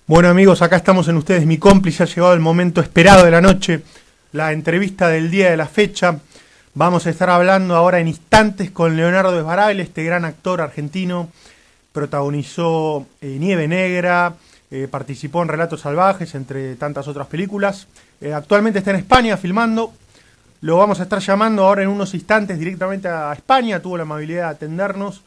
Bueno amigos, acá estamos en Ustedes Mi Cómplice, ha llegado el momento esperado de la noche, la entrevista del día de la fecha. Vamos a estar hablando ahora en instantes con Leonardo Sbaraglia, este gran actor argentino. Protagonizó Nieve Negra, participó en Relatos Salvajes, entre tantas otras películas. Actualmente está en España filmando. Lo vamos a estar llamando ahora en unos instantes directamente a España, tuvo la amabilidad de atendernos.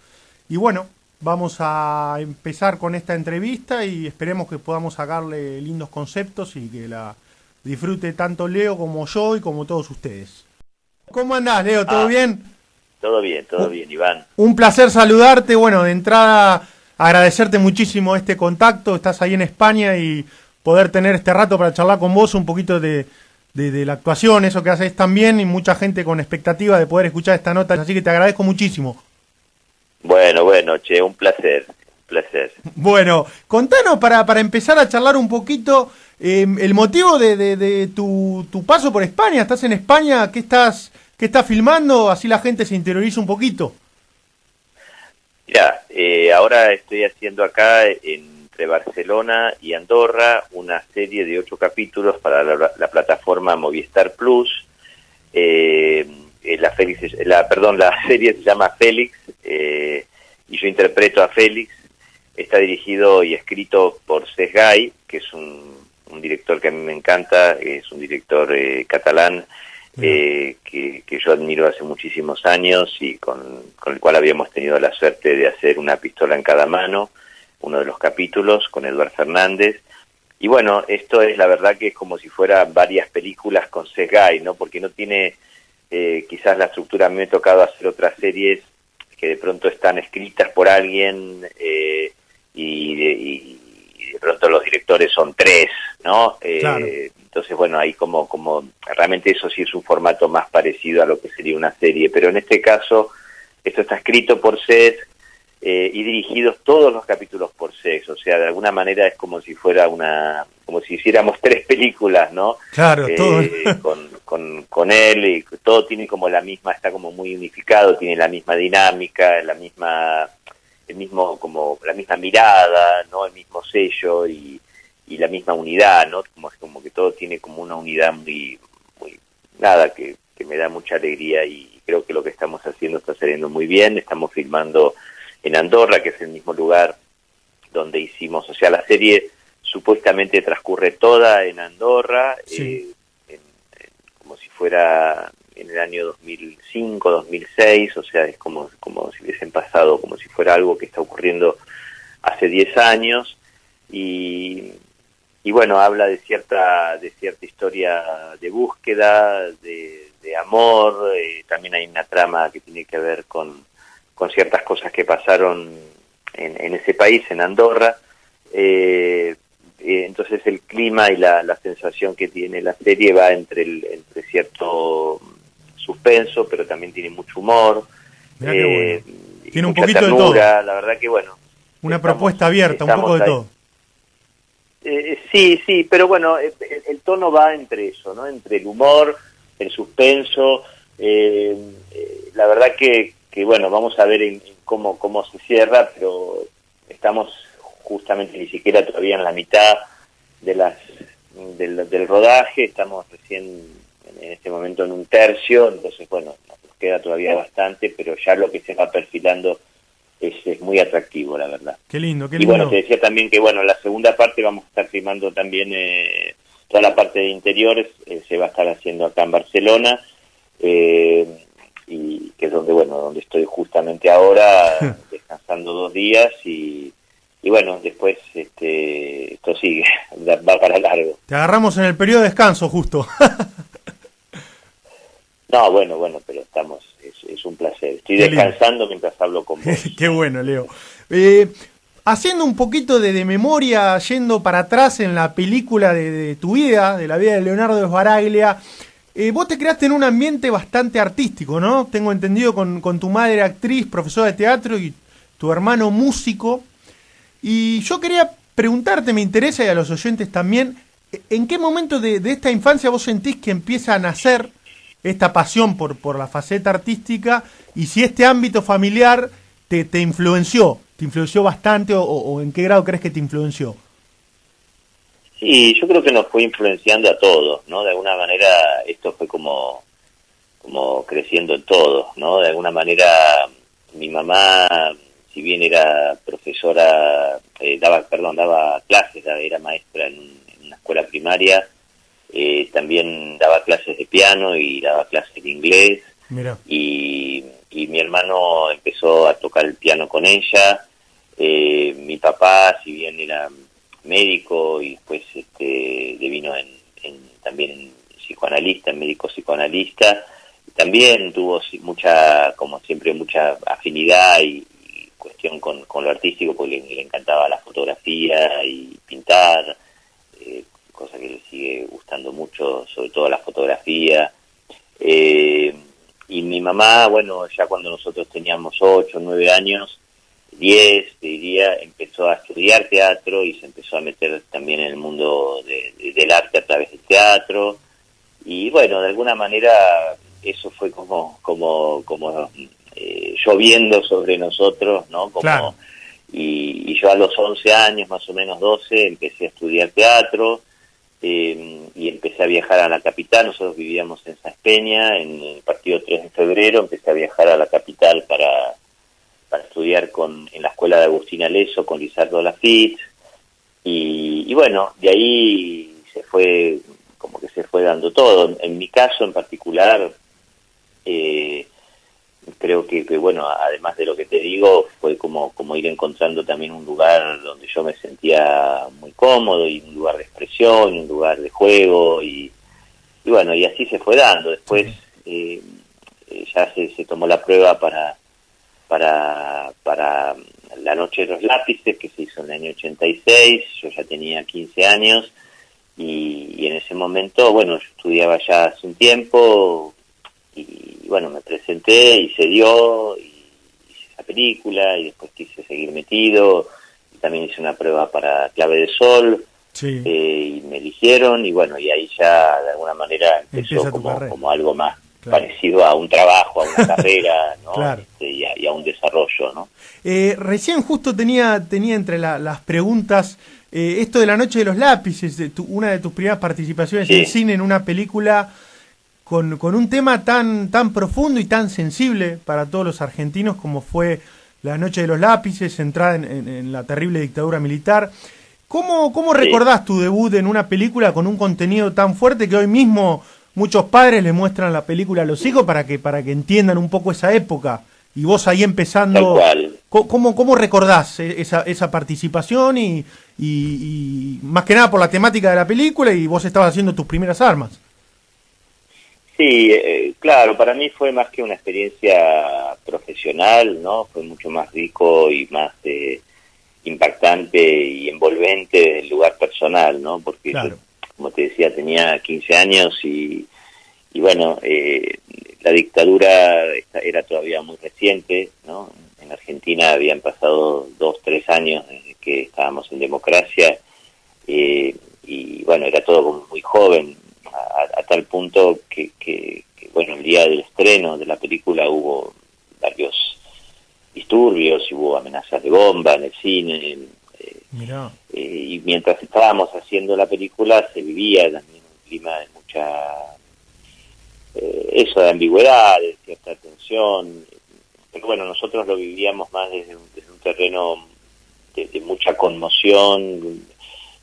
Y bueno, vamos a empezar con esta entrevista y esperemos que podamos sacarle lindos conceptos y que la disfrute tanto Leo como yo y como todos ustedes. ¿Cómo andás, Leo? ¿Todo bien? Todo bien, Iván. Un placer saludarte. Bueno, de entrada agradecerte muchísimo este contacto. Estás ahí en España y poder tener este rato para charlar con vos un poquito de la actuación, eso que haces también, y mucha gente con expectativa de poder escuchar esta nota. Así que te agradezco muchísimo. Bueno, che, un placer. Bueno, contanos para empezar a charlar un poquito el motivo de tu paso por España. ¿Estás en España? ¿Qué estás filmando? Así la gente se interioriza un poquito. Mirá, ahora estoy haciendo acá entre Barcelona y Andorra una serie de 8 capítulos para la plataforma Movistar Plus. La serie se llama Félix, y yo interpreto a Félix. Está dirigido y escrito por Cesc Gai, que es un director que a mí me encanta, es un director catalán, que yo admiro hace muchísimos años y con el cual habíamos tenido la suerte de hacer Una pistola en cada mano, uno de los capítulos, con Eduard Fernández. Y bueno, esto es la verdad que es como si fuera varias películas con Cesc Gai, ¿no? Porque no tiene quizás la estructura. A mí me ha tocado hacer otras series que de pronto están escritas por alguien y de pronto los directores son 3, ¿no? Claro. Entonces, bueno, ahí como realmente eso sí es un formato más parecido a lo que sería una serie, pero en este caso esto está escrito por Cesc y dirigidos todos los capítulos por Cesc, o sea, de alguna manera es como si fuera como si hiciéramos 3 películas, ¿no? Claro, todo. Con él, y todo tiene como está como muy unificado, tiene la misma dinámica, la misma mirada, ¿no? El mismo sello y la misma unidad, ¿no? Como que todo tiene como una unidad muy nada, que me da mucha alegría, y creo que lo que estamos haciendo está saliendo muy bien. Estamos filmando en Andorra, que es el mismo lugar donde hicimos, o sea, la serie supuestamente transcurre toda en Andorra, Sí. Como si fuera en el año 2005, 2006, o sea, es como si hubiesen pasado, como si fuera algo que está ocurriendo hace 10 años, y bueno, habla de cierta historia de búsqueda, de amor. También hay una trama que tiene que ver con ciertas cosas que pasaron en ese país, en Andorra. Entonces el clima y la sensación que tiene la serie va entre cierto suspenso, pero también tiene mucho humor. Mirá qué bueno. Tiene un mucha poquito ternura, de todo. la verdad que bueno. Una propuesta abierta, un poco de ahí. todo. Sí, pero bueno, el tono va entre eso, ¿no? Entre el humor, el suspenso. La verdad que bueno, vamos a ver en cómo se cierra, pero estamos justamente ni siquiera todavía en la mitad del rodaje. Estamos recién en este momento en un tercio, entonces bueno, nos queda todavía bastante, pero ya lo que se va perfilando es muy atractivo, la verdad. Qué lindo, qué Y lindo. bueno, te decía también que bueno, la segunda parte vamos a estar filmando también toda la parte de interiores, se va a estar haciendo acá en Barcelona, y que es donde estoy justamente ahora, descansando 2 días, y bueno, después esto sigue, va para largo. Te agarramos en el periodo de descanso justo. No, bueno, pero es un placer. Estoy Qué lindo. descansando mientras hablo con vos. Qué bueno, Leo. Haciendo un poquito de memoria, yendo para atrás en la película de tu vida, de la vida de Leonardo Sbaraglia, vos te creaste en un ambiente bastante artístico, ¿no? Tengo entendido con tu madre actriz, profesora de teatro, y tu hermano músico. Y yo quería preguntarte, me interesa, y a los oyentes también, ¿en qué momento de esta infancia vos sentís que empieza a nacer esta pasión por la faceta artística, y si este ámbito familiar te influenció bastante, o en qué grado crees que te influenció? Sí, yo creo que nos fue influenciando a todos, ¿no? De alguna manera esto fue como creciendo en todos, ¿no? De alguna manera mi mamá, si bien era profesora, daba clases, era maestra en una escuela primaria, también daba clases de piano y daba clases de inglés. Mira. Y mi hermano empezó a tocar el piano con ella. Mi papá, si bien era médico y después devino también en psicoanalista, en médico psicoanalista, también tuvo mucha, como siempre, mucha afinidad y cuestión con lo artístico, porque le encantaba la fotografía y pintar, cosa que le sigue gustando mucho, sobre todo la fotografía. Y mi mamá, bueno, ya cuando nosotros teníamos 8, 9 años, 10, te diría, empezó a estudiar teatro y se empezó a meter también en el mundo del arte a través del teatro. Y bueno, de alguna manera eso fue como lloviendo sobre nosotros, ¿no? Claro. Y yo a los 11 años, más o menos 12, empecé a estudiar teatro. Y empecé a viajar a la capital. Nosotros vivíamos en Saspeña, en el partido 3 de febrero, empecé a viajar a la capital para estudiar en la escuela de Agustín Aleso con Lizardo Lafitte, y bueno, de ahí se fue dando todo. En mi caso en particular, creo que bueno, además de lo que te digo, fue como ir encontrando también un lugar donde yo me sentía muy cómodo, y un lugar de expresión, y un lugar de juego, y bueno, y así se fue dando. Después ya se tomó la prueba para la Noche de los Lápices, que se hizo en el año 86, yo ya tenía 15 años, y en ese momento, bueno, yo estudiaba ya hace un tiempo, y bueno, me presenté y se dio, y hice esa película, y después quise seguir metido, y también hice una prueba para Clave de Sol, Sí. Y me eligieron, y bueno, y ahí ya de alguna manera empezó como algo más, claro, parecido a un trabajo, a una carrera, ¿no? Claro. Y a un desarrollo, ¿no? Recién justo tenía entre las preguntas esto de La Noche de los Lápices, una de tus primeras participaciones en cine, en una película con un tema tan profundo y tan sensible para todos los argentinos como fue La Noche de los Lápices, centrada en la terrible dictadura militar. ¿Cómo recordás tu debut en una película con un contenido tan fuerte que hoy mismo muchos padres le muestran la película a los hijos para que entiendan un poco esa época? Y vos ahí empezando, tal cual. ¿Cómo recordás esa participación y más que nada por la temática de la película, y vos estabas haciendo tus primeras armas? Sí, claro, para mí fue más que una experiencia profesional, ¿no? Fue mucho más rico y más impactante y envolvente del lugar personal, ¿no? Porque claro, yo, como te decía, tenía 15 años y bueno, la dictadura era todavía muy reciente, ¿no? En Argentina habían pasado 2, 3 años desde que estábamos en democracia, y bueno, era todo como muy joven, a tal punto que bueno, el día del estreno de la película hubo varios disturbios, y hubo amenazas de bomba en el cine, y mientras estábamos haciendo la película se vivía también un clima de mucha eso, de ambigüedad, de cierta tensión, pero bueno, nosotros lo vivíamos más desde un terreno de mucha conmoción.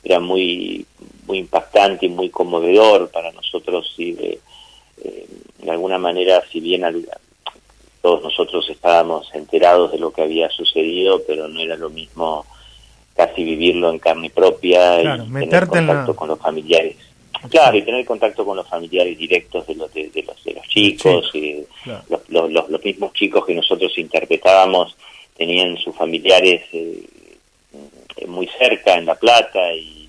Era muy impactante y muy conmovedor para nosotros, y de alguna manera, si bien todos nosotros estábamos enterados de lo que había sucedido, pero no era lo mismo casi vivirlo en carne propia, claro, y tener contacto con los familiares. Claro, y tener contacto con los familiares directos de los chicos, y claro, los mismos chicos que nosotros interpretábamos tenían sus familiares muy cerca en La Plata, y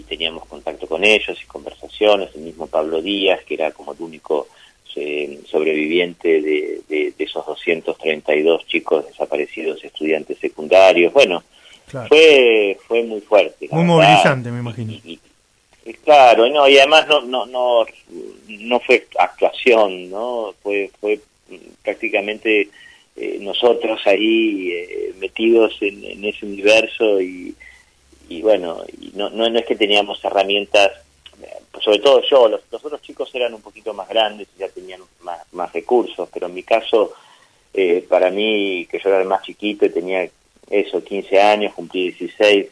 teníamos contacto con ellos y conversaciones. El mismo Pablo Díaz, que era como el único sobreviviente de esos 232 chicos desaparecidos, estudiantes secundarios. Bueno, claro, fue muy fuerte, muy movilizante, me imagino. Claro, no, y además no fue actuación, ¿no? Fue prácticamente nosotros ahí metidos en ese universo, y bueno, y no es que teníamos herramientas, sobre todo yo, los otros chicos eran un poquito más grandes y ya tenían más recursos, pero en mi caso, para mí, que yo era el más chiquito y tenía eso, 15 años, cumplí 16,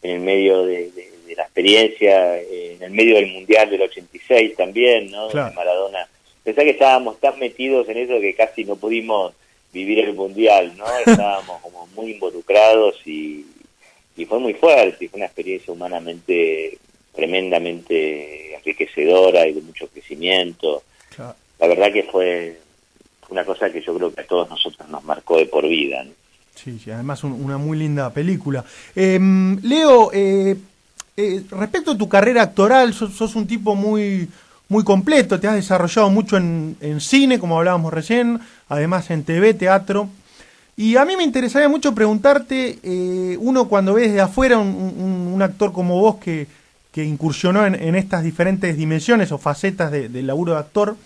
en el medio de la experiencia, en el medio del Mundial del 86 también, ¿no? Claro. Donde Maradona, pensé que estábamos tan metidos en eso que casi no pudimos vivir el Mundial, ¿no? Estábamos como muy involucrados y fue muy fuerte, fue una experiencia humanamente tremendamente enriquecedora y de mucho crecimiento. Claro. La verdad que fue una cosa que yo creo que a todos nosotros nos marcó de por vida, ¿no? Sí, además una muy linda película. Leo, respecto a tu carrera actoral, sos un tipo muy completo, te has desarrollado mucho en cine, como hablábamos recién, además en TV, teatro. Y a mí me interesaría mucho preguntarte, uno cuando ve desde afuera un actor como vos que incursionó en estas diferentes dimensiones o facetas del laburo de actor,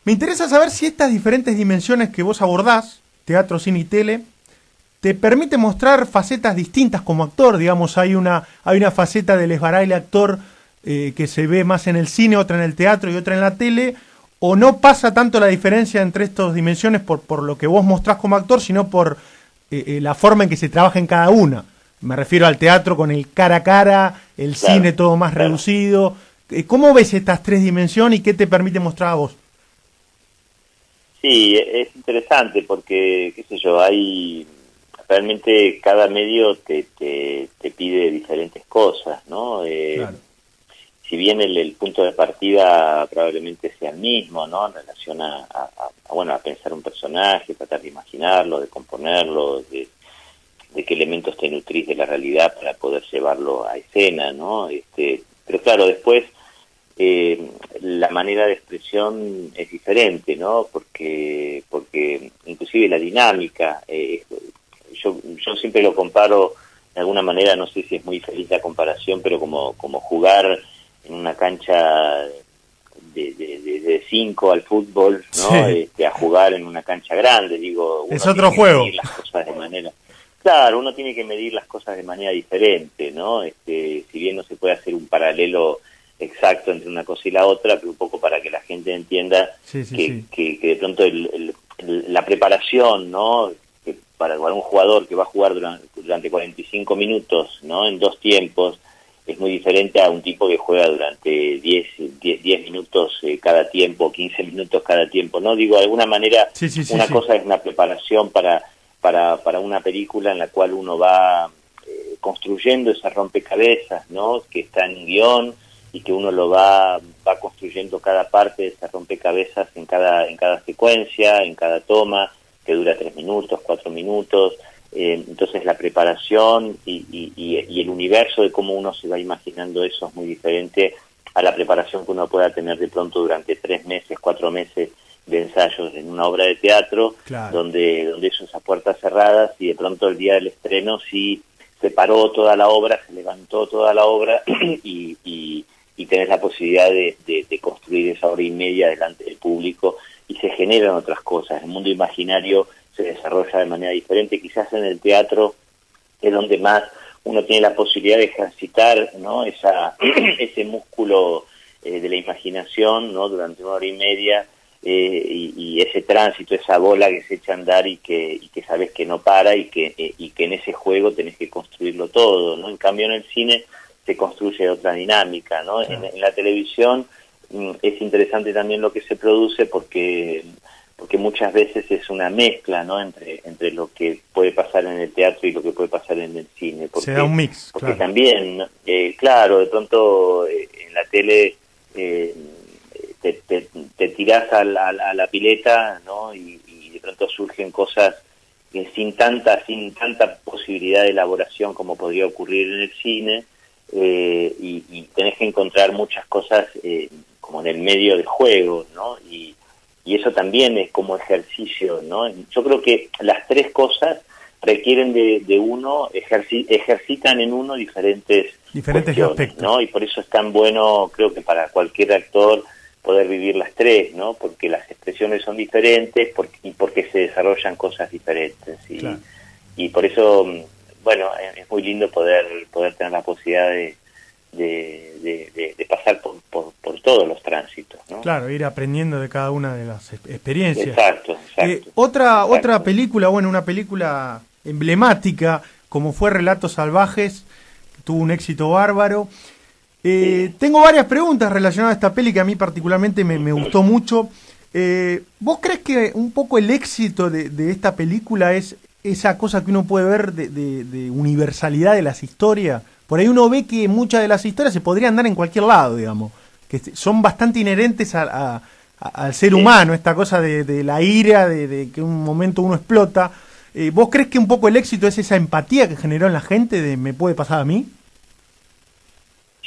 me interesa saber si estas diferentes dimensiones que vos abordás, teatro, cine y tele, te permite mostrar facetas distintas como actor. Digamos, hay una faceta del Sbaraglia actor que se ve más en el cine, otra en el teatro y otra en la tele, o no pasa tanto la diferencia entre estas dimensiones por lo que vos mostrás como actor, sino por la forma en que se trabaja en cada una. Me refiero al teatro con el cara a cara, el cine todo más reducido. ¿Cómo ves estas tres dimensiones y qué te permite mostrar a vos? Sí, es interesante porque, qué sé yo, realmente cada medio te pide diferentes cosas, ¿no? Claro. Si bien el punto de partida probablemente sea el mismo, ¿no? En relación a pensar un personaje, tratar de imaginarlo, de componerlo, de qué elementos te nutrís de la realidad para poder llevarlo a escena, ¿no? Pero claro, después la manera de expresión es diferente, ¿no? Porque inclusive la dinámica, yo siempre lo comparo de alguna manera, no sé si es muy feliz la comparación, pero como jugar en una cancha de 5 al fútbol, ¿no? Sí. A jugar en una cancha grande, digo, uno es otro tiene que juego. medir las cosas de manera, claro, uno tiene que medir las cosas de manera diferente, ¿no? Si bien no se puede hacer un paralelo exacto entre una cosa y la otra, pero un poco para que la gente entienda que de pronto la preparación, ¿no? Que para un jugador que va a jugar durante 45 minutos, ¿no? En 2 tiempos, es muy diferente a un tipo que juega durante 10 minutos cada tiempo, 15 minutos cada tiempo, ¿no? Digo, de alguna manera, una cosa es una preparación para una película en la cual uno va construyendo ese rompecabezas, ¿no? Que está en guión y que uno lo va construyendo cada parte de ese rompecabezas en cada secuencia, en cada toma, que dura 3 minutos, 4 minutos. Entonces la preparación y el universo de cómo uno se va imaginando eso es muy diferente a la preparación que uno pueda tener de pronto durante 3 meses, 4 meses de ensayos en una obra de teatro, claro, donde eso es a puertas cerradas y de pronto el día del estreno sí se paró toda la obra, se levantó toda la obra y tenés la posibilidad de construir esa hora y media delante del público y se generan otras cosas. El mundo imaginario se desarrolla de manera diferente. Quizás en el teatro es donde más uno tiene la posibilidad de ejercitar, ¿no? ese músculo de la imaginación, ¿no? Durante una hora y media y ese tránsito, esa bola que se echa a andar y que sabes que no para y que en ese juego tenés que construirlo todo, ¿no? En cambio en el cine se construye otra dinámica, ¿no? Claro. En la televisión es interesante también lo que se produce porque muchas veces es una mezcla, ¿no? entre lo que puede pasar en el teatro y lo que puede pasar en el cine. Se da un mix, porque claro. también, claro, de pronto en la tele te tirás a la pileta, ¿no? Y de pronto surgen cosas que sin tanta posibilidad de elaboración como podría ocurrir en el cine, y tenés que encontrar muchas cosas como en el medio del juego, ¿no? Y eso también es como ejercicio, ¿no? Yo creo que las tres cosas requieren de uno, ejercitan en uno diferentes aspectos, ¿no? Y por eso es tan bueno, creo que para cualquier actor, poder vivir las tres, ¿no? Porque las expresiones son diferentes porque se desarrollan cosas diferentes. Claro. Y por eso bueno, es muy lindo poder tener la posibilidad de pasar por todos los tránsitos, ¿no? Claro, ir aprendiendo de cada una de las experiencias. Exacto. Otra película, bueno, una película emblemática, como fue Relatos Salvajes, que tuvo un éxito bárbaro. Tengo varias preguntas relacionadas a esta peli que a mí particularmente me gustó mucho. ¿Vos crees que un poco el éxito de esta película es esa cosa que uno puede ver de universalidad de las historias? Por ahí uno ve que muchas de las historias se podrían dar en cualquier lado, digamos, que son bastante inherentes al ser humano, esta cosa de la ira, de que un momento uno explota. ¿Vos crees que un poco el éxito es esa empatía que generó en la gente de me puede pasar a mí?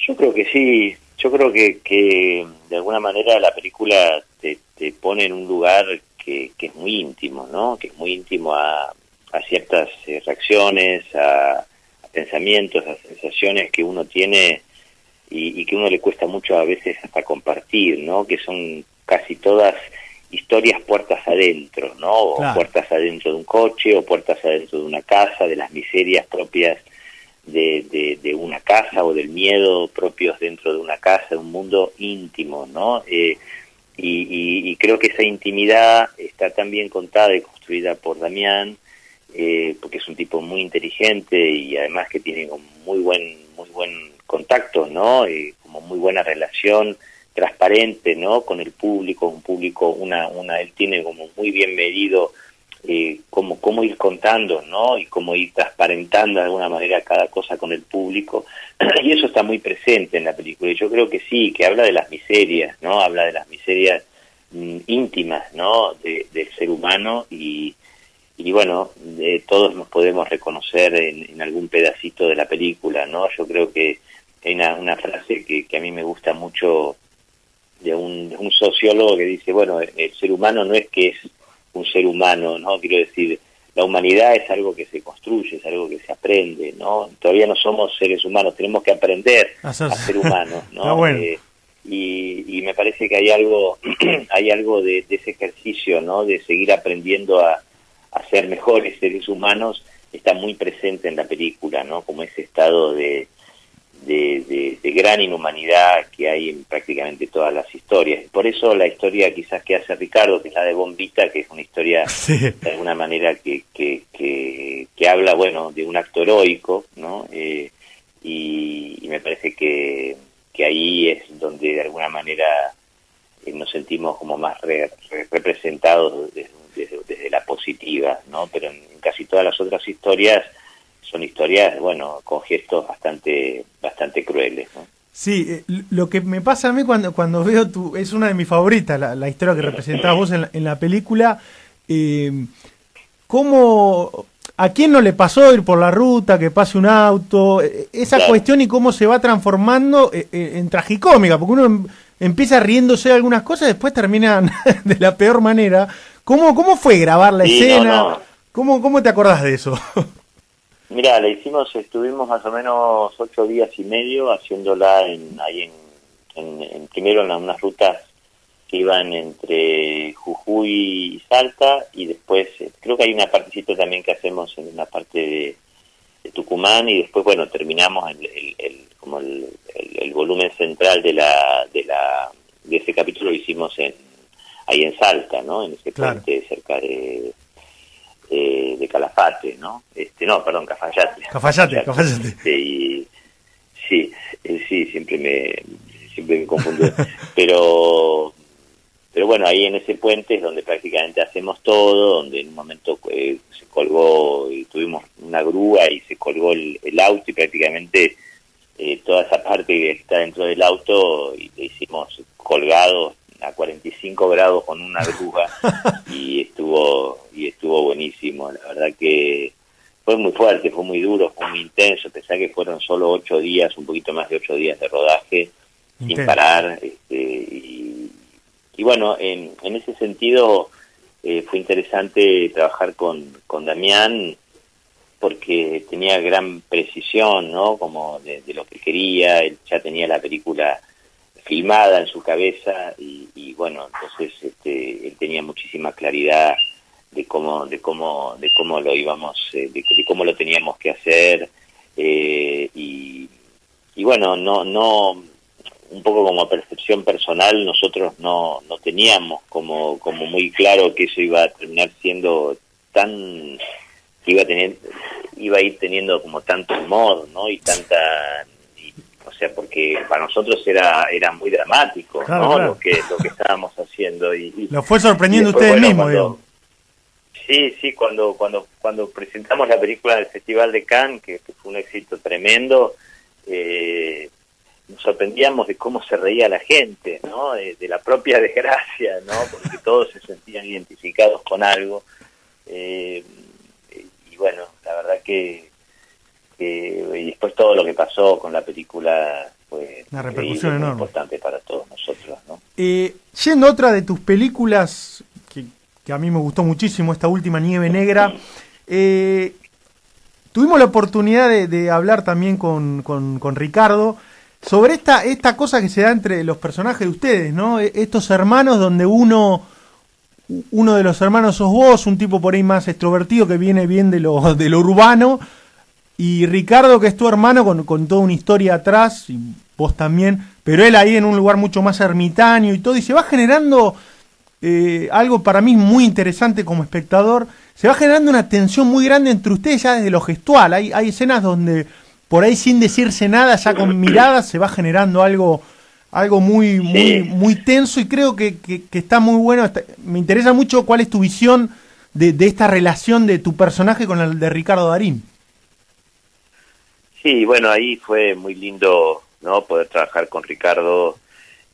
Yo creo que sí, yo creo que de alguna manera la película te pone en un lugar que es muy íntimo, ¿no? Que es muy íntimo a ciertas reacciones, a pensamientos, a sensaciones que uno tiene y que a uno le cuesta mucho a veces hasta compartir, ¿no? Que son casi todas historias puertas adentro, ¿no? O claro, puertas adentro de un coche, o puertas adentro de una casa, de las miserias propias de una casa, o del miedo propios dentro de una casa, de un mundo íntimo, ¿no? Y creo que esa intimidad está tan bien contada y construida por Damián, porque es un tipo muy inteligente y además que tiene como muy buen contacto, ¿no? Como muy buena relación transparente, ¿no? Con el público, un público, él tiene como muy bien medido cómo ir contando, ¿no? Y cómo ir transparentando de alguna manera cada cosa con el público, y eso está muy presente en la película, y yo creo que sí, que habla de las miserias, ¿no? Habla de las miserias íntimas, ¿no? Del ser humano, y bueno, todos nos podemos reconocer en algún pedacito de la película, ¿no? Yo creo que hay una frase que a mí me gusta mucho de un sociólogo que dice, bueno, el ser humano no es que es un ser humano, ¿no? Quiero decir, la humanidad es algo que se construye, es algo que se aprende, ¿no? Todavía no somos seres humanos, tenemos que aprender a ser humanos, ¿no? Bueno. Y me parece que hay algo hay algo de ese ejercicio, ¿no? De seguir aprendiendo a ser mejores seres humanos, está muy presente en la película, ¿no? Como ese estado de gran inhumanidad que hay en prácticamente todas las historias. Por eso la historia quizás que hace Ricardo, que es la de Bombita, que es una historia sí, de alguna manera que habla, bueno, de un acto heroico, ¿no? Y me parece que ahí es donde de alguna manera nos sentimos como más representados desde la positiva, ¿no? Pero en casi todas las otras historias son historias, bueno, con gestos bastante crueles, ¿no? Sí, lo que me pasa a mí cuando veo es una de mis favoritas, la historia que representás vos en la película, cómo, a quién no le pasó ir por la ruta, que pase un auto, esa Claro. cuestión y cómo se va transformando en tragicómica, porque uno empieza riéndose de algunas cosas y después terminan de la peor manera. ¿Cómo fue grabar la Sí, escena? no. ¿Cómo te acordás de eso? Mirá, estuvimos más o menos 8 días y medio haciéndola primero en unas rutas que iban entre Jujuy y Salta, y después creo que hay una partecita también que hacemos en una parte de Tucumán, y después, bueno, terminamos el volumen central de ese capítulo lo hicimos ahí en Salta, ¿no? En ese Claro. puente cerca de Calafate, ¿no? Perdón, Cafayate. Cafayate. Sí, siempre me confundo. pero bueno, ahí en ese puente es donde prácticamente hacemos todo, donde en un momento se colgó, y tuvimos una grúa y se colgó el auto, y prácticamente toda esa parte que está dentro del auto y le hicimos colgados a 45 grados con una grúa y estuvo buenísimo. La verdad que fue muy fuerte, fue muy duro, fue muy intenso. Pensá que fueron solo 8 días, un poquito más de 8 días de rodaje sin parar, y bueno, en ese sentido fue interesante trabajar con Damián, porque tenía gran precisión, ¿no? Como de lo que quería. Él ya tenía la película filmada en su cabeza, y bueno, entonces él tenía muchísima claridad de cómo lo íbamos, de cómo lo teníamos que hacer, y bueno, no, un poco como percepción personal, nosotros no teníamos como muy claro que eso iba a terminar siendo tan, que iba a ir teniendo como tanto humor, ¿no? Y tanta, o sea, porque para nosotros era muy dramático, claro, ¿no? claro. Lo que estábamos haciendo, y Lo fue sorprendiendo después, ustedes bueno, mismos, digo. sí, cuando presentamos la película en el Festival de Cannes, que fue un éxito tremendo, nos sorprendíamos de cómo se reía la gente, ¿no? De la propia desgracia, ¿no? Porque todos se sentían identificados con algo. Y bueno, la verdad que y después todo lo que pasó con la película fue Una increíble, repercusión muy enorme. importante para todos nosotros, ¿no? Yendo a otra de tus películas, que a mí me gustó muchísimo, esta última, Nieve Negra, tuvimos la oportunidad de hablar también con Ricardo sobre esta cosa que se da entre los personajes de ustedes, ¿no? Estos hermanos donde uno de los hermanos sos vos, un tipo por ahí más extrovertido que viene bien de lo urbano, y Ricardo, que es tu hermano, con toda una historia atrás, y vos también, pero él ahí en un lugar mucho más ermitaño y todo, y se va generando algo para mí muy interesante como espectador, se va generando una tensión muy grande entre ustedes ya desde lo gestual. Hay escenas donde por ahí sin decirse nada, ya con miradas, se va generando algo muy tenso, y creo que está muy bueno. Me interesa mucho cuál es tu visión de esta relación de tu personaje con el de Ricardo Darín. Sí, bueno, ahí fue muy lindo, ¿no? Poder trabajar con Ricardo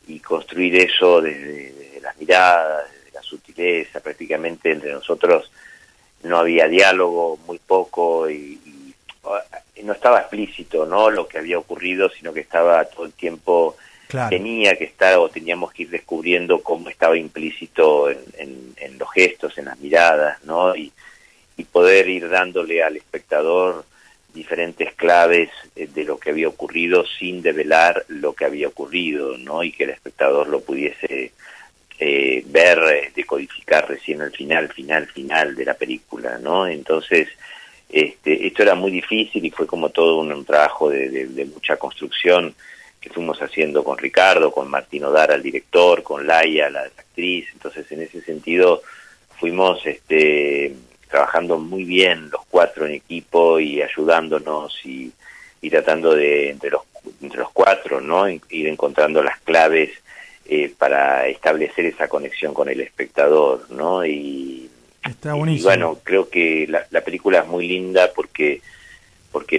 y construir eso desde las miradas, desde la sutileza. Prácticamente entre nosotros no había diálogo, muy poco, y no estaba explícito, ¿no? Lo que había ocurrido, sino que estaba todo el tiempo, Claro. tenía que estar, o teníamos que ir descubriendo cómo estaba implícito en los gestos, en las miradas, ¿no? Y poder ir dándole al espectador diferentes claves de lo que había ocurrido sin develar lo que había ocurrido, ¿no? Y que el espectador lo pudiese ver, decodificar recién al final de la película, ¿no? Entonces, esto era muy difícil y fue como todo un trabajo de mucha construcción que fuimos haciendo con Ricardo, con Martín Odara, el director, con Laia, la actriz. Entonces, en ese sentido, fuimos trabajando muy bien los cuatro en equipo y ayudándonos y tratando de entre los cuatro, ¿no? Ir encontrando las claves para establecer esa conexión con el espectador, ¿no? Está buenísimo. Y bueno, creo que la película es muy linda porque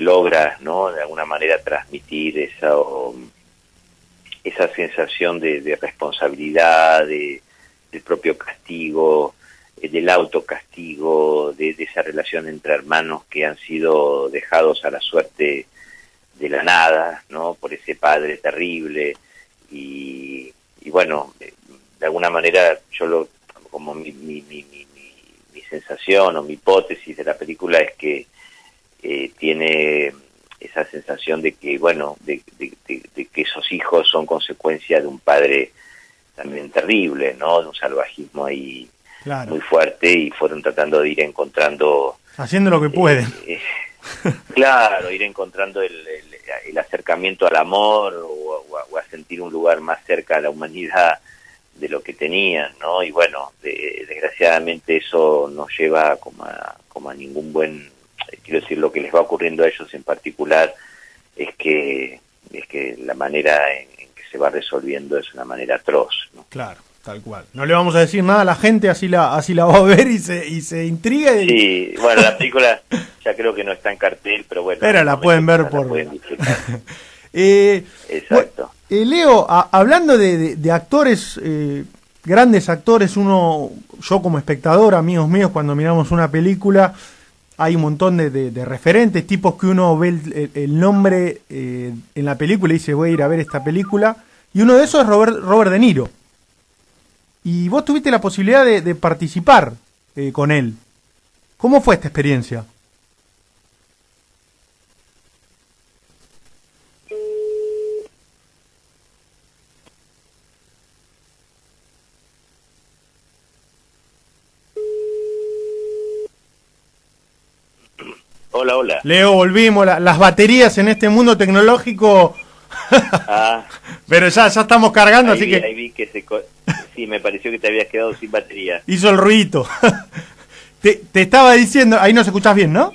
logra, ¿no? De alguna manera transmitir esa sensación de responsabilidad, del propio castigo, del autocastigo, de esa relación entre hermanos que han sido dejados a la suerte de la nada, ¿no? Por ese padre terrible. Y bueno, de alguna manera yo como mi sensación o mi hipótesis de la película es que tiene esa sensación de que, bueno, de que esos hijos son consecuencia de un padre también terrible, ¿no? De un salvajismo ahí, claro, muy fuerte, y fueron tratando de ir encontrando... Haciendo lo que pueden. Claro, ir encontrando el acercamiento al amor o a sentir un lugar más cerca a la humanidad de lo que tenían, ¿no? Y bueno, desgraciadamente eso no lleva como a ningún buen... Quiero decir, lo que les va ocurriendo a ellos en particular es que la manera en que se va resolviendo es una manera atroz, ¿no? Claro, tal cual. No le vamos a decir nada a la gente, así la va a ver y se intriga. Sí, bueno, la película ya creo que no está en cartel, pero bueno. Pero la pueden ver por... Exacto. Leo, hablando de actores, grandes actores, yo como espectador, amigos míos, cuando miramos una película, hay un montón de referentes, tipos que uno ve el nombre en la película y dice, voy a ir a ver esta película, y uno de esos es Robert De Niro. Y vos tuviste la posibilidad de participar con él. ¿Cómo fue esta experiencia? Hola, hola. Leo, volvimos. Las baterías en este mundo tecnológico. Pero ya estamos cargando, así que. Ahí vi que sí, me pareció que te habías quedado sin batería. Hizo el ruidito. te estaba diciendo, ahí nos escuchás bien, ¿no?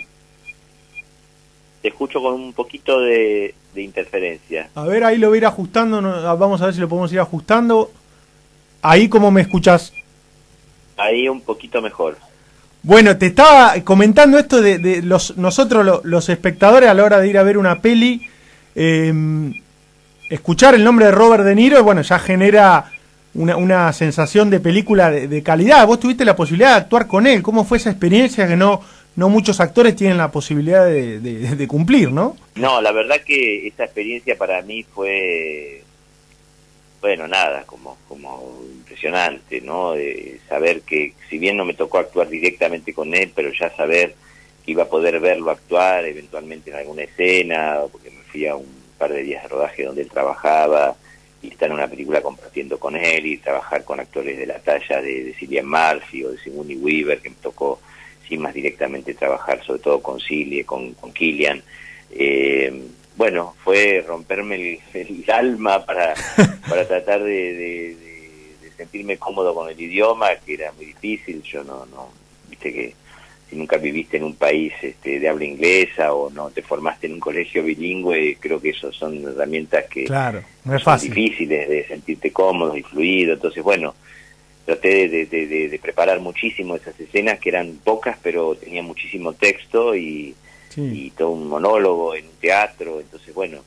Te escucho con un poquito de interferencia. A ver, ahí lo voy a ir ajustando. Vamos a ver si lo podemos ir ajustando. Ahí, ¿cómo me escuchás? Ahí un poquito mejor. Bueno, te estaba comentando esto de nosotros los espectadores a la hora de ir a ver una peli, escuchar el nombre de Robert De Niro, bueno, ya genera una sensación de película de calidad. Vos tuviste la posibilidad de actuar con él. ¿Cómo fue esa experiencia que no muchos actores tienen la posibilidad de cumplir, ¿no? No, la verdad que esa experiencia para mí fue, bueno, nada, como impresionante, ¿no? Saber que, si bien no me tocó actuar directamente con él, pero ya saber que iba a poder verlo actuar eventualmente en alguna escena, porque me fui a un par de días de rodaje donde él trabajaba, y estar en una película compartiendo con él, y trabajar con actores de la talla de Cillian Murphy o de Sigourney Weaver, que me tocó sí más directamente trabajar, sobre todo con Cillian, con Cillian. Bueno, fue romperme el alma para tratar de sentirme cómodo con el idioma, que era muy difícil. Yo no viste que si nunca viviste en un país de habla inglesa o no te formaste en un colegio bilingüe, creo que eso son herramientas que claro, no es son fácil. difíciles de sentirte cómodo y fluido. Entonces, bueno, traté de preparar muchísimo esas escenas, que eran pocas, pero tenía muchísimo texto y todo un monólogo en un teatro. Entonces, bueno,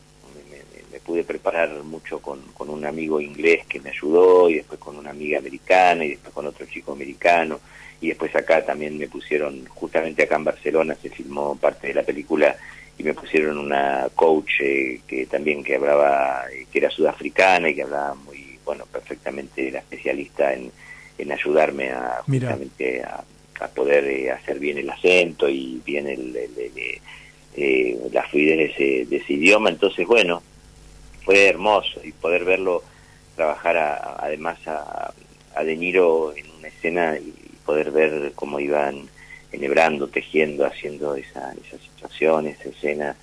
me pude preparar mucho con un amigo inglés que me ayudó, y después con una amiga americana, y después con otro chico americano, y después acá también me pusieron, justamente acá en Barcelona se filmó parte de la película, y me pusieron una coach que también que hablaba, que era sudafricana y que hablaba muy, bueno, perfectamente, era especialista en ayudarme a justamente a poder hacer bien el acento y bien la fluidez de ese idioma. Entonces, bueno, fue hermoso, y poder verlo trabajar además a De Niro en una escena, y poder ver cómo iban enhebrando, tejiendo, haciendo esa situación, esa escena,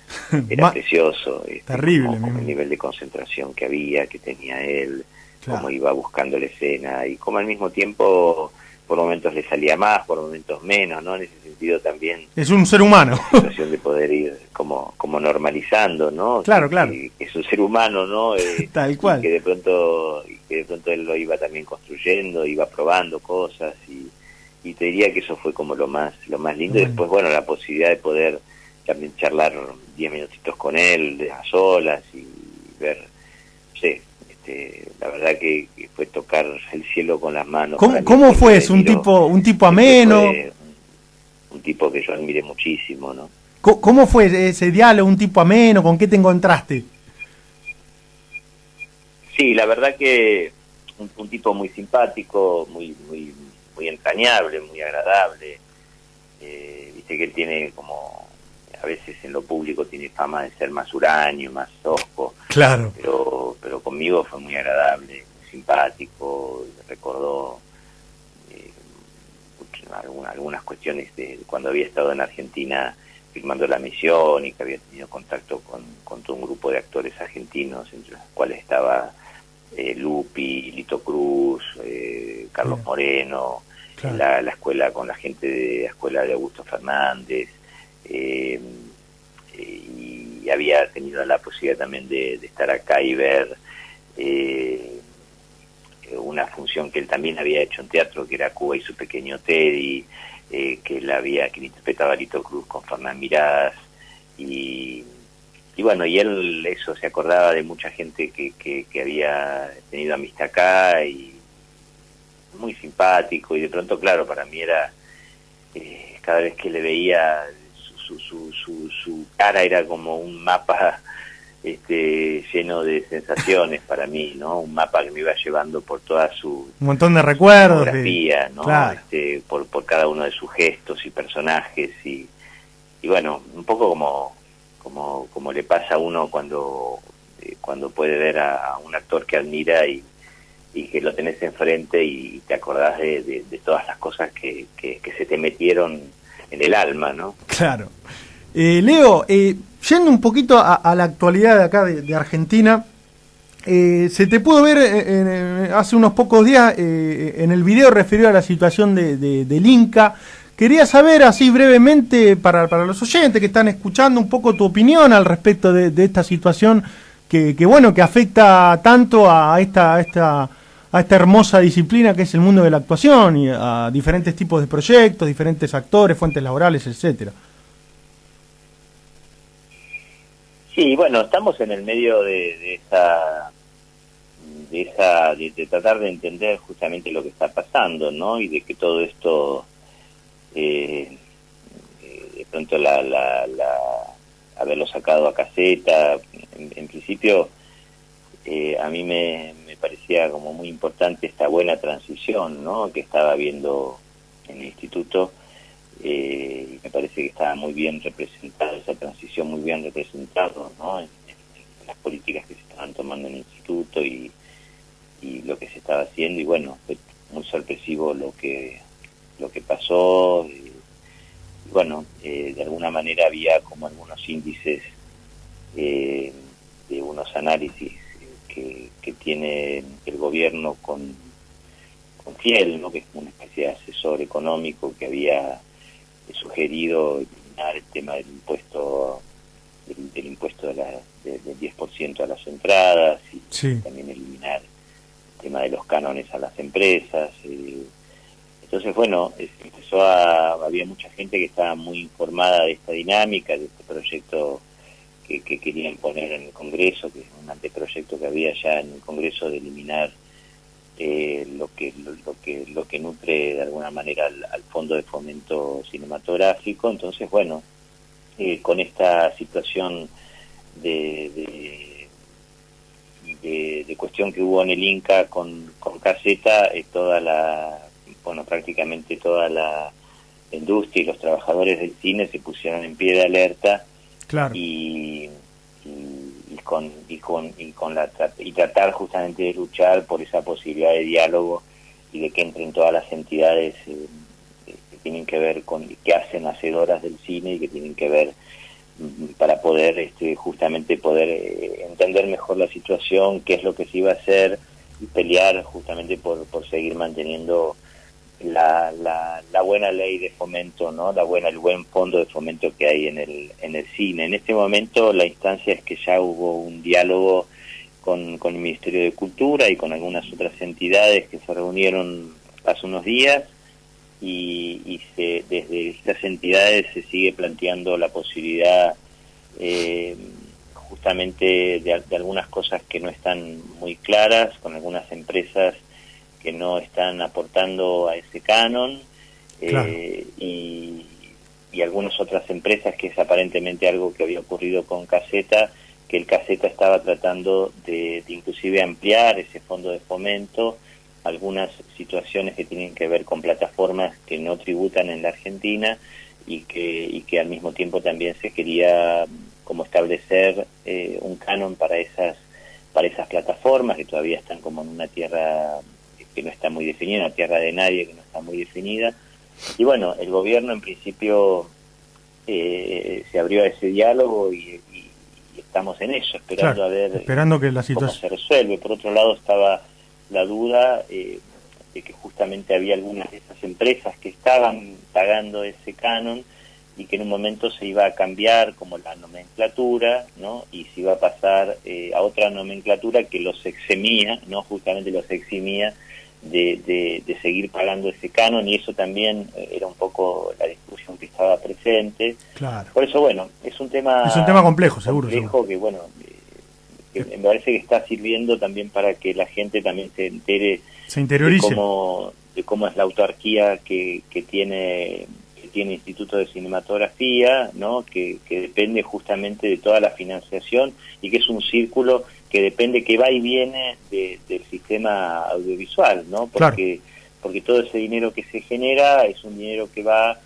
era precioso. Terrible. Como el nivel de concentración que tenía él, claro, cómo iba buscando la escena, y cómo al mismo tiempo por momentos le salía más, por momentos menos, ¿no? En ese sentido también es un ser humano. La situación de poder ir como normalizando, ¿no? Claro, claro. Que es un ser humano, ¿no? Tal cual. Y que de pronto él lo iba también construyendo, iba probando cosas, y te diría que eso fue como lo más lindo. Y después, bueno, la posibilidad de poder también charlar 10 minutitos con él a solas y ver, no sé, la verdad que fue tocar el cielo con las manos. ¿Cómo fue? ¿Es un tipo ameno? Un tipo que yo admiré muchísimo, ¿no? ¿Cómo fue ese diálogo? ¿Un tipo ameno? ¿Con qué te encontraste? Sí, la verdad que un tipo muy simpático, muy entrañable, muy agradable. Viste que él tiene como, a veces en lo público tiene fama de ser más huraño, más tosco. Claro. Pero conmigo fue muy agradable, muy simpático. Recordó algunas cuestiones de cuando había estado en Argentina filmando La Misión, y que había tenido contacto con todo un grupo de actores argentinos, entre los cuales estaba Lupi, Lito Cruz, Carlos Moreno, claro, la escuela, con la gente de la escuela de Augusto Fernández, y había tenido la posibilidad también de estar acá y ver una función que él también había hecho en teatro, que era Cuba y su pequeño Teddy, que interpretaba a Lito Cruz con Fernán Mirás, y bueno, y él eso se acordaba de mucha gente que había tenido amistad acá, y muy simpático. Y de pronto, claro, para mí era cada vez que le veía su cara era como un mapa lleno de sensaciones para mí, ¿no? Un mapa que me iba llevando por toda su un montón de recuerdos, fotografía, ¿no? Claro. Por cada uno de sus gestos y personajes, y bueno, un poco como le pasa a uno cuando puede ver a un actor que admira, y que lo tenés enfrente, y te acordás de todas las cosas que se te metieron en el alma, ¿no? Claro. Leo, yendo un poquito a la actualidad de acá de Argentina, se te pudo ver hace unos pocos días en el video referido a la situación del Inca. Quería saber así brevemente para los oyentes que están escuchando un poco tu opinión al respecto de esta situación que bueno, que afecta tanto a esta hermosa disciplina que es el mundo de la actuación y a diferentes tipos de proyectos, diferentes actores, fuentes laborales, etcétera. Sí, bueno, estamos en el medio de tratar de entender justamente lo que está pasando, ¿no? Y de que todo esto, de pronto haberlo sacado a caseta, en principio, a mí me parecía como muy importante esta buena transición, ¿no? Que estaba viendo en el instituto. Me parece que estaba muy bien representada esa transición, muy bien representado, ¿no? En las políticas que se estaban tomando en el instituto y lo que se estaba haciendo, y bueno, fue muy sorpresivo lo que pasó. Bueno, de alguna manera había como algunos índices de unos análisis que tiene el gobierno con Fiel, ¿no? Que es una especie de asesor económico que había sugerido eliminar el tema del impuesto del 10% a las entradas, y Sí. también eliminar el tema de los cánones a las empresas. Entonces, bueno, había mucha gente que estaba muy informada de esta dinámica, de este proyecto que querían poner en el Congreso, que es un anteproyecto que había ya en el Congreso de eliminar lo que nutre de alguna manera al Fondo de Fomento Cinematográfico. Entonces, bueno, con esta situación de cuestión que hubo en el Inca con Caseta, prácticamente toda la industria y los trabajadores del cine se pusieron en pie de alerta. Claro. Y tratar justamente de luchar por esa posibilidad de diálogo y de que entren todas las entidades que tienen que ver que hacen hacedoras del cine y que tienen que ver para poder justamente poder entender mejor la situación, qué es lo que se iba a hacer y pelear justamente por seguir manteniendo la buena ley de fomento, ¿no? El buen fondo de fomento que hay en el cine. En este momento la instancia es que ya hubo un diálogo con el Ministerio de Cultura y con algunas otras entidades que se reunieron hace unos días, y desde estas entidades se sigue planteando la posibilidad justamente de algunas cosas que no están muy claras, con algunas empresas que no están aportando a ese canon. Claro. Y algunas otras empresas, que es aparentemente algo que había ocurrido con Caseta, que el Caseta estaba tratando de inclusive ampliar ese fondo de fomento, algunas situaciones que tienen que ver con plataformas que no tributan en la Argentina, y que al mismo tiempo también se quería como establecer un canon para esas plataformas que todavía están como en una tierra que no está muy definida, una tierra de nadie que no está muy definida. Y bueno, el gobierno en principio se abrió a ese diálogo y estamos en eso, esperando, claro, a ver esperando que la cómo se resuelve. Por otro lado estaba la duda de que justamente había algunas de esas empresas que estaban pagando ese canon y que en un momento se iba a cambiar como la nomenclatura, ¿no? Y se iba a pasar a otra nomenclatura que los eximía, ¿no? Justamente los eximía de seguir pagando ese canon, y eso también era un poco la discusión que estaba presente. Claro. Por eso, bueno, es un tema complejo, seguro. Que bueno, que me parece que está sirviendo también para que la gente también se entere, se interiorice de cómo es la autarquía que tiene Instituto de Cinematografía, ¿no? Que depende justamente de toda la financiación, y que es un círculo que depende, que va y viene del sistema audiovisual, ¿no? Porque todo ese dinero que se genera es un dinero que va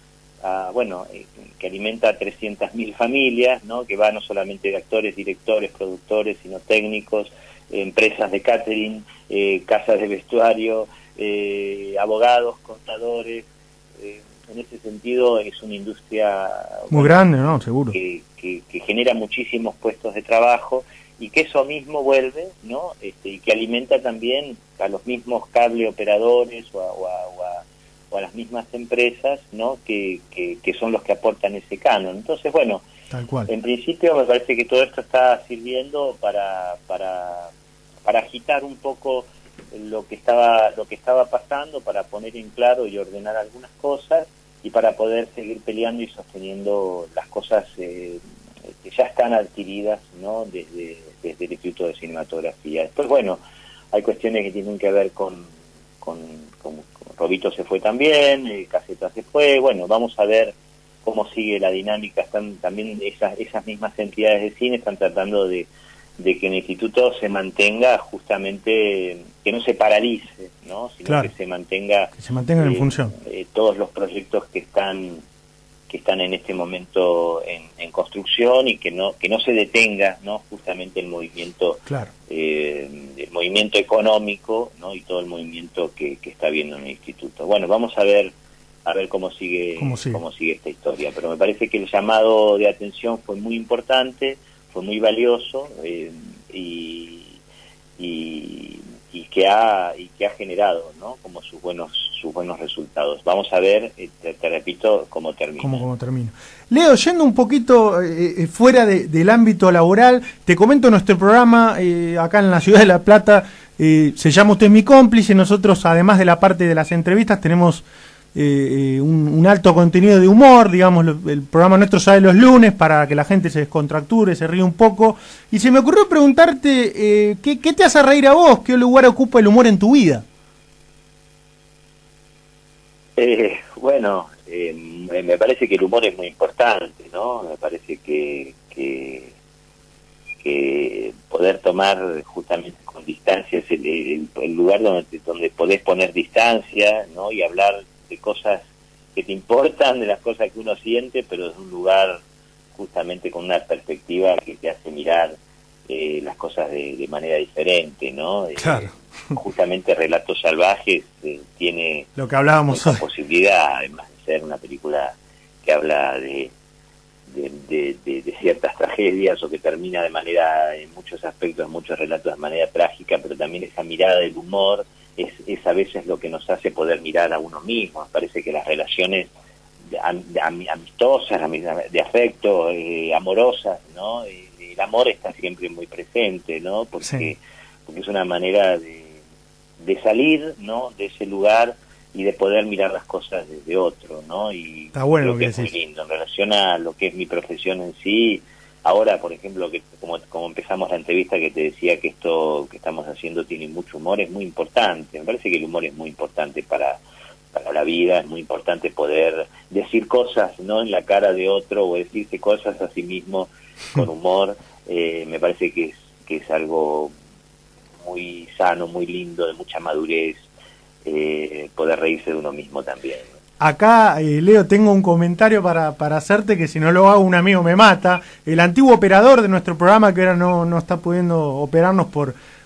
que alimenta a 300.000 familias, ¿no? Que va no solamente de actores, directores, productores, sino técnicos, empresas de catering, casas de vestuario, abogados, contadores, en ese sentido es una industria muy grande, ¿no? Seguro. Que genera muchísimos puestos de trabajo y que eso mismo vuelve, ¿no? Y que alimenta también a los mismos cable operadores o a las mismas empresas, ¿no? Que son los que aportan ese canon. Entonces, bueno, tal cual. En principio me parece que todo esto está sirviendo para agitar un poco lo que estaba pasando, para poner en claro y ordenar algunas cosas y para poder seguir peleando y sosteniendo las cosas que ya están adquiridas, ¿no? desde el Instituto de Cinematografía. Después, bueno, hay cuestiones que tienen que ver con Robito se fue también, Caseta se fue, bueno, vamos a ver cómo sigue la dinámica. Están también esas mismas entidades de cine están tratando de que el instituto se mantenga justamente, que no se paralice, ¿no? Sino claro, que se mantenga en función. Todos los proyectos que están en este momento en construcción y que no se detenga, ¿no? Justamente el movimiento, claro. El movimiento económico, ¿no? Y todo el movimiento que está viendo en el instituto. Bueno, vamos a ver cómo sigue esta historia, pero me parece que el llamado de atención fue muy importante, fue muy valioso, y que ha generado, ¿no? Como sus buenos resultados. Vamos a ver, te repito, cómo termina. ¿Cómo termina? Leo, yendo un poquito fuera del ámbito laboral, te comento nuestro programa acá en la ciudad de La Plata, se llama Usted es mi cómplice. Nosotros, además de la parte de las entrevistas, tenemos un alto contenido de humor, digamos. El programa nuestro sale los lunes para que la gente se descontracture, se ríe un poco, y se me ocurrió preguntarte ¿qué te hace reír a vos? ¿Qué lugar ocupa el humor en tu vida? Bueno, me parece que el humor es muy importante, ¿no? Me parece que poder tomar justamente con distancia es el lugar donde podés poner distancia, ¿no? Y hablar de cosas que te importan, de las cosas que uno siente, pero es un lugar justamente con una perspectiva que te hace mirar las cosas de manera diferente, ¿no? Claro. Justamente Relatos Salvajes tiene lo que hablábamos esa posibilidad, además de ser una película que habla de ciertas tragedias, o que termina de manera, en muchos aspectos, en muchos relatos, de manera trágica, pero también esa mirada del humor es a veces lo que nos hace poder mirar a uno mismo. Me parece que las relaciones amistosas, de afecto, amorosas, ¿no? El amor está siempre muy presente, ¿no? Porque es una manera de salir, ¿no? De ese lugar y de poder mirar las cosas desde otro, ¿no? Y está bueno creo que es muy lindo. En relación a lo que es mi profesión en sí, ahora, por ejemplo, que como empezamos la entrevista, que te decía que esto que estamos haciendo tiene mucho humor, es muy importante. Me parece que el humor es muy importante para la vida, es muy importante poder decir cosas, ¿no? En la cara de otro, o decirse cosas a sí mismo con humor. Me parece que es algo muy sano, muy lindo, de mucha madurez, poder reírse de uno mismo también. Acá, Leo, tengo un comentario para hacerte, que si no lo hago un amigo me mata. El antiguo operador de nuestro programa, que ahora no está pudiendo operarnos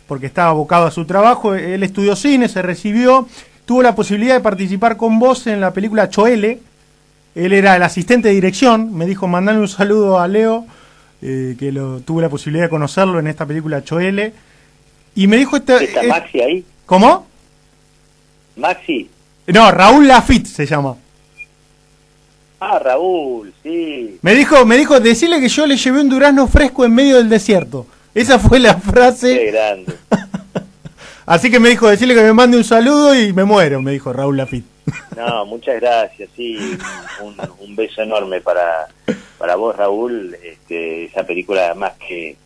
porque estaba abocado a su trabajo, él estudió cine, se recibió, tuvo la posibilidad de participar con vos en la película Choele. Él era el asistente de dirección, me dijo mandale un saludo a Leo, que tuve la posibilidad de conocerlo en esta película Choele. Y me dijo... ¿Está Maxi ahí? ¿Cómo? Maxi. No, Raúl Lafitte se llama. Ah, Raúl, sí. Me dijo, decirle que yo le llevé un durazno fresco en medio del desierto. Esa fue la frase. Qué grande. Así que me dijo, decirle que me mande un saludo y me muero, me dijo Raúl Lafitte. No, muchas gracias, sí. Un beso enorme para vos, Raúl. Esa película, además, que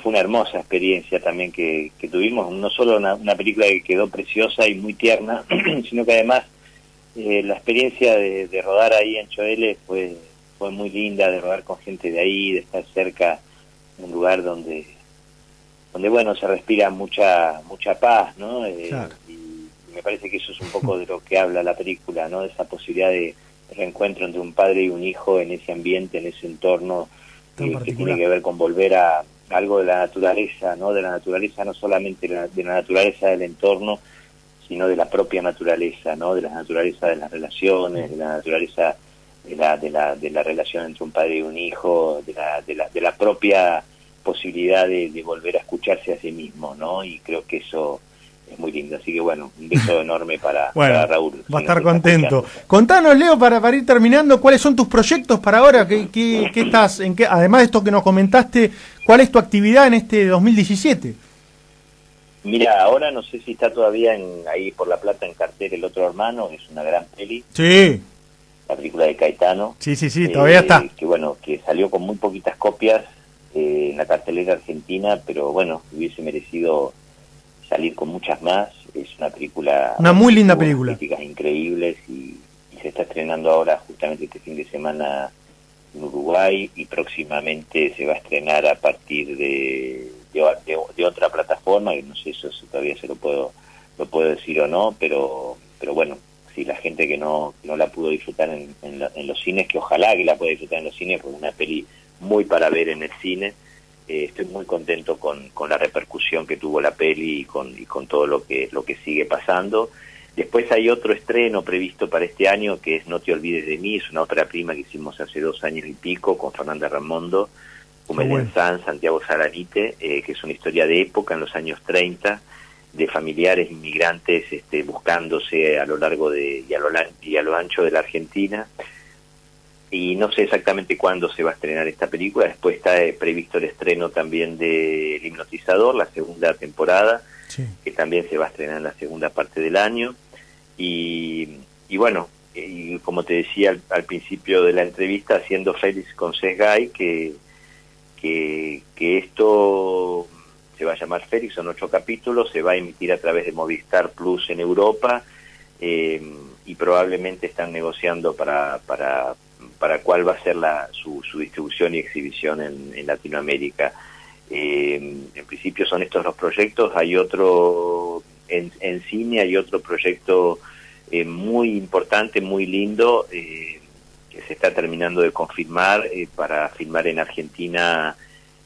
fue una hermosa experiencia también que tuvimos, no solo una película que quedó preciosa y muy tierna, sino que además la experiencia de rodar ahí en Choele fue muy linda, de rodar con gente de ahí, de estar cerca, un lugar donde bueno, se respira mucha paz, ¿no? Claro. Y me parece que eso es un poco de lo que habla la película, ¿no? De esa posibilidad de reencuentro entre un padre y un hijo en ese ambiente, en ese entorno, que tiene que ver con volver a algo de la naturaleza, ¿no? De la naturaleza, no solamente de la naturaleza del entorno, sino de la propia naturaleza, ¿no? De la naturaleza de las relaciones, de la naturaleza de la relación entre un padre y un hijo, de la propia posibilidad de volver a escucharse a sí mismo, ¿no? Y creo que eso es muy lindo. Así que bueno, un beso enorme para Raúl. Va a estar contento. Contanos, Leo, para ir terminando, ¿cuáles son tus proyectos para ahora? ¿Qué estás, además de esto que nos comentaste, cuál es tu actividad en este 2017? Mira, ahora no sé si está todavía ahí por La Plata en cartel El Otro Hermano, es una gran peli. Sí. La película de Caetano. Sí, todavía está. Que bueno, que salió con muy poquitas copias en la cartelera argentina, pero bueno, hubiese merecido salir con muchas más. Es una película... Una muy linda película. Críticas increíbles y se está estrenando ahora justamente este fin de semana en Uruguay y próximamente se va a estrenar a partir de otra plataforma, que no sé eso si todavía lo puedo decir o no, pero bueno, si la gente que no la pudo disfrutar en los cines, que ojalá que la pueda disfrutar en los cines, porque es una peli muy para ver en el cine. Estoy muy contento con la repercusión que tuvo la peli y con todo lo que sigue pasando. Después hay otro estreno previsto para este año que es No te olvides de mí, es una ópera prima que hicimos hace 2 años y pico con Fernanda Raimondo, Humelén Sanz, Santiago Saranite, que es una historia de época en los años 30, de familiares inmigrantes buscándose a lo largo y a lo ancho de la Argentina. Y no sé exactamente cuándo se va a estrenar esta película. Después está previsto el estreno también de El Hipnotizador, la segunda temporada, sí, que también se va a estrenar en la segunda parte del año. Y bueno, y como te decía al principio de la entrevista, haciendo Félix con Sesgay, que esto se va a llamar Félix, son 8 capítulos, se va a emitir a través de Movistar Plus en Europa, y probablemente están negociando para cuál va a ser su distribución y exhibición en Latinoamérica. En principio son estos los proyectos. Hay otro en cine, hay otro proyecto muy importante, muy lindo, que se está terminando de confirmar para filmar en Argentina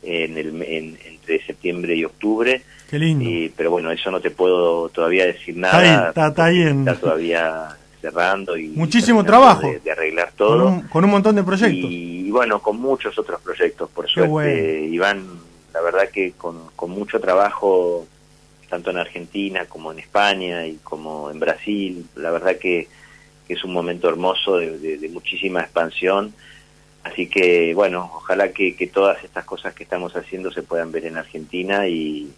entre septiembre y octubre. Qué lindo. Pero bueno, eso no te puedo todavía decir nada. Está todavía cerrando y muchísimo trabajo de arreglar todo con un montón de proyectos y bueno, con muchos otros proyectos, por suerte. Bueno. Iván, la verdad que con mucho trabajo tanto en Argentina como en España y como en Brasil. La verdad que es un momento hermoso de muchísima expansión, así que bueno, ojalá que todas estas cosas que estamos haciendo se puedan ver en Argentina y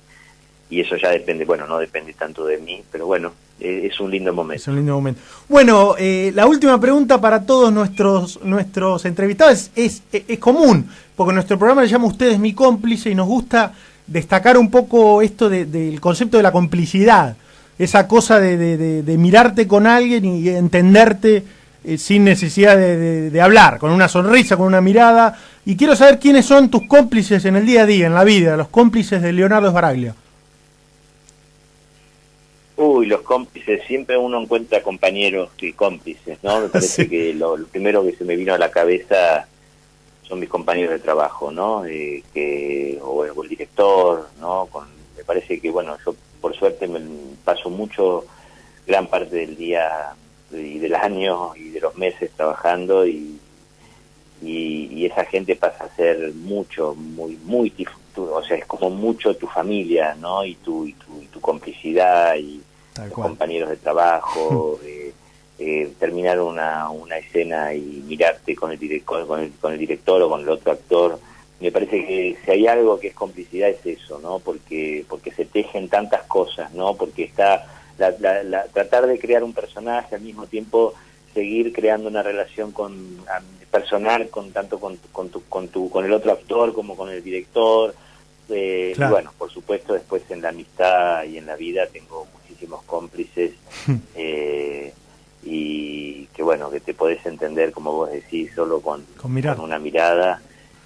eso ya depende, bueno, no depende tanto de mí, pero bueno, es un lindo momento. Es un lindo momento. Bueno, la última pregunta para todos nuestros entrevistados es común, porque nuestro programa le llama Ustedes mi cómplice y nos gusta destacar un poco esto del concepto de la complicidad, esa cosa de mirarte con alguien y entenderte sin necesidad de hablar, con una sonrisa, con una mirada. Y quiero saber quiénes son tus cómplices en el día a día, en la vida, los cómplices de Leonardo Sbaraglia. Uy, los cómplices, siempre uno encuentra compañeros y cómplices, ¿no? Me parece sí, que lo primero que se me vino a la cabeza son mis compañeros de trabajo, ¿no? O el director, ¿no? Me parece que, bueno, yo por suerte me paso gran parte del día y del año y de los meses trabajando y esa gente pasa a ser mucho, muy, o sea, es como mucho tu familia, ¿no? Y tu complicidad y los compañeros de trabajo, terminar una escena y mirarte con el director o con el otro actor. Me parece que si hay algo que es complicidad es eso, ¿no? Porque se tejen tantas cosas, ¿no? Porque está tratar de crear un personaje, al mismo tiempo seguir creando una relación personal tanto con el otro actor como con el director. Claro. Y bueno, por supuesto después en la amistad y en la vida tengo muchísimos cómplices y que bueno, que te podés entender, como vos decís, solo con una mirada.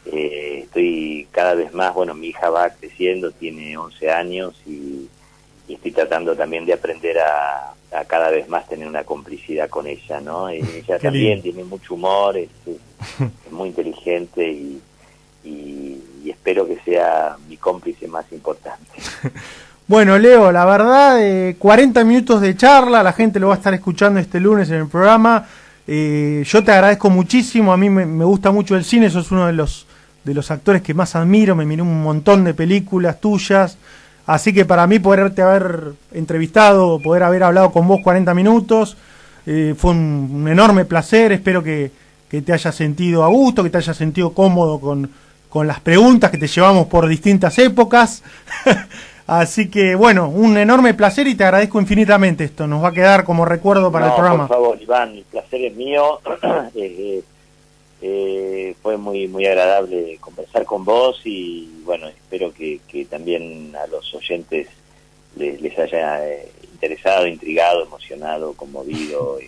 Estoy cada vez más, bueno, mi hija va creciendo, tiene 11 años y estoy tratando también de aprender a cada vez más tener una complicidad con ella, ¿no? Ella también tiene mucho humor, es muy inteligente y espero que sea mi cómplice más importante. Bueno, Leo, la verdad, 40 minutos de charla, la gente lo va a estar escuchando este lunes en el programa. Yo te agradezco muchísimo, a mí me gusta mucho el cine, sos uno de los actores que más admiro, me miré un montón de películas tuyas, así que para mí poderte haber entrevistado, poder haber hablado con vos 40 minutos, fue un enorme placer, espero que te hayas sentido a gusto, que te hayas sentido cómodo con las preguntas que te llevamos por distintas épocas. Así que, bueno, un enorme placer y te agradezco infinitamente esto. Nos va a quedar como recuerdo para el programa. Por favor, Iván, el placer es mío. Fue muy agradable conversar con vos y, bueno, espero que también a los oyentes les haya interesado, intrigado, emocionado, conmovido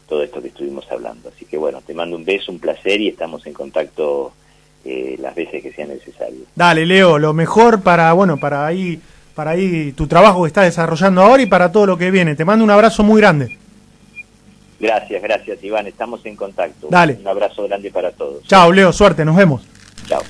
todo esto que estuvimos hablando. Así que, bueno, te mando un beso, un placer y estamos en contacto las veces que sea necesario. Dale, Leo, lo mejor para ahí tu trabajo que estás desarrollando ahora y para todo lo que viene. Te mando un abrazo muy grande. Gracias, Iván. Estamos en contacto. Dale. Un abrazo grande para todos. Chao, Leo, suerte, nos vemos. Chao.